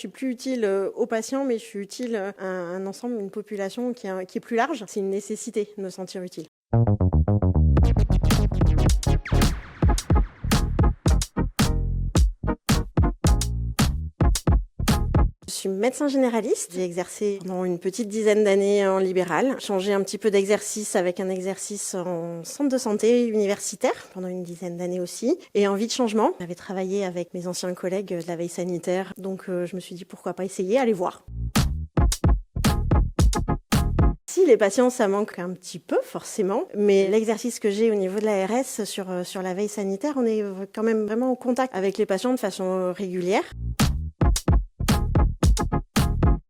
suis plus utile aux patients, mais je suis utile à un ensemble, une population qui est plus large. C'est une nécessité de me sentir utile. Je suis médecin généraliste. J'ai exercé pendant une petite dizaine d'années en libéral. Changé un petit peu d'exercice avec un exercice en centre de santé universitaire pendant une dizaine d'années aussi. Et envie de changement. J'avais travaillé avec mes anciens collègues de la veille sanitaire. Donc je me suis dit pourquoi pas essayer, aller voir. Si les patients, ça manque un petit peu forcément, mais l'exercice que j'ai au niveau de l'ARS sur la veille sanitaire, on est quand même vraiment en contact avec les patients de façon régulière.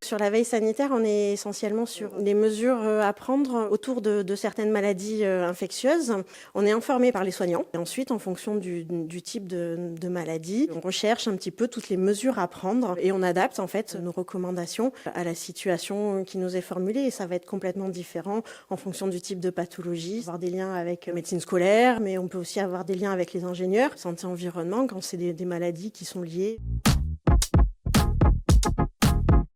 Sur la veille sanitaire, on est essentiellement sur les mesures à prendre autour de certaines maladies infectieuses. On est informé par les soignants. Et ensuite, en fonction du type de maladie, on recherche un petit peu toutes les mesures à prendre et on adapte en fait nos recommandations à la situation qui nous est formulée. Et ça va être complètement différent en fonction du type de pathologie. Avoir des liens avec médecine scolaire, mais on peut aussi avoir des liens avec les ingénieurs, santé environnement, quand c'est des maladies qui sont liées.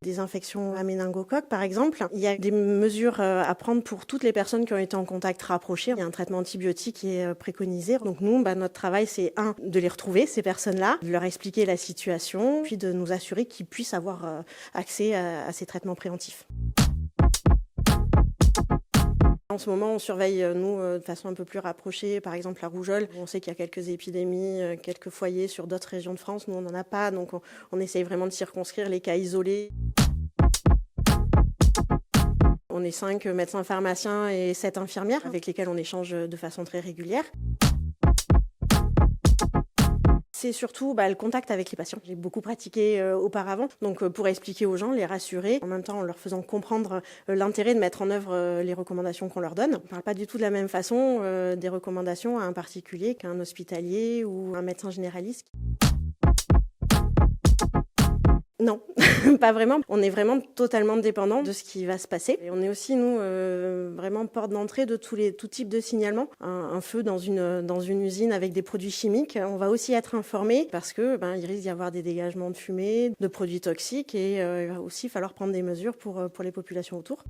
Des infections à méningocoque, par exemple. Il y a des mesures à prendre pour toutes les personnes qui ont été en contact rapproché. Il y a un traitement antibiotique qui est préconisé. Donc nous, notre travail, c'est de les retrouver, ces personnes-là, de leur expliquer la situation, puis de nous assurer qu'ils puissent avoir accès à ces traitements préventifs. En ce moment, on surveille, nous, de façon un peu plus rapprochée, par exemple la rougeole. On sait qu'il y a quelques épidémies, quelques foyers sur d'autres régions de France. Nous, on n'en a pas, donc on essaye vraiment de circonscrire les cas isolés. On est 5 médecins pharmaciens et 7 infirmières avec lesquels on échange de façon très régulière. C'est surtout le contact avec les patients. J'ai beaucoup pratiqué auparavant, donc pour expliquer aux gens, les rassurer, en même temps en leur faisant comprendre l'intérêt de mettre en œuvre les recommandations qu'on leur donne. On ne parle pas du tout de la même façon des recommandations à un particulier qu'à un hospitalier ou un médecin généraliste. Non, pas vraiment. On est vraiment totalement dépendant de ce qui va se passer. Et on est aussi, nous, vraiment porte d'entrée de tout type de signalement. Un feu dans une usine avec des produits chimiques, on va aussi être informé parce que il risque d'y avoir des dégagements de fumée, de produits toxiques et il va aussi falloir prendre des mesures pour les populations autour.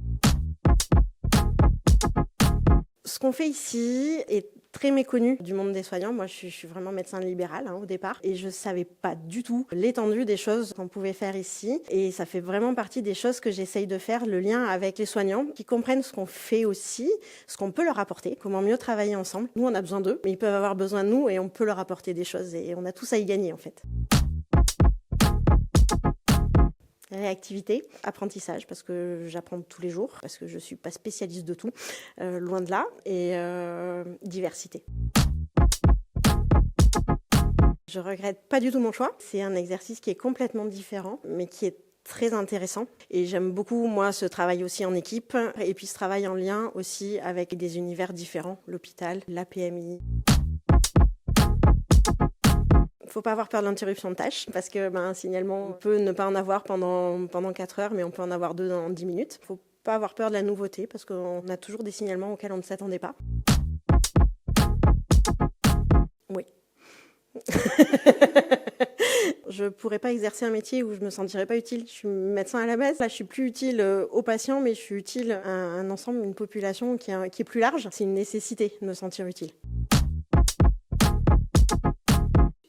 Ce qu'on fait ici est très méconnu du monde des soignants. Moi, je suis vraiment médecin libéral au départ et je ne savais pas du tout l'étendue des choses qu'on pouvait faire ici. Et ça fait vraiment partie des choses que j'essaye de faire, le lien avec les soignants qui comprennent ce qu'on fait aussi, ce qu'on peut leur apporter, comment mieux travailler ensemble. Nous, on a besoin d'eux, mais ils peuvent avoir besoin de nous et on peut leur apporter des choses et on a tous à y gagner en fait. Réactivité, apprentissage, parce que j'apprends tous les jours, parce que je ne suis pas spécialiste de tout, loin de là, et diversité. Je regrette pas du tout mon choix. C'est un exercice qui est complètement différent, mais qui est très intéressant. Et j'aime beaucoup, moi, ce travail aussi en équipe, et puis ce travail en lien aussi avec des univers différents, l'hôpital, la PMI. Il ne faut pas avoir peur de l'interruption de tâche parce que un signalement, on peut ne pas en avoir pendant 4 heures, mais on peut en avoir 2 dans 10 minutes. Il ne faut pas avoir peur de la nouveauté parce qu'on a toujours des signalements auxquels on ne s'attendait pas. Oui. Je ne pourrais pas exercer un métier où je ne me sentirais pas utile. Je suis médecin à la base. Là, je suis plus utile aux patients, mais je suis utile à un ensemble, une population qui est plus large. C'est une nécessité de me sentir utile.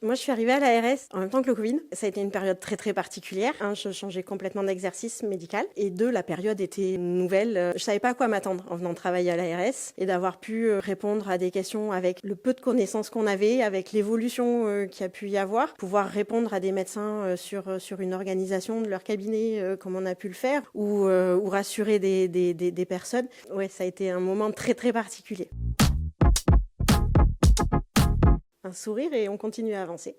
Moi, je suis arrivée à l'ARS en même temps que le Covid. Ça a été une période très, très particulière. Je changeais complètement d'exercice médical. Et 2, la période était nouvelle. Je savais pas à quoi m'attendre en venant travailler à l'ARS et d'avoir pu répondre à des questions avec le peu de connaissances qu'on avait, avec l'évolution qu'il y a pu y avoir, pouvoir répondre à des médecins sur une organisation de leur cabinet comme on a pu le faire ou rassurer des personnes. Ouais, ça a été un moment très, très particulier. Un sourire et on continue à avancer.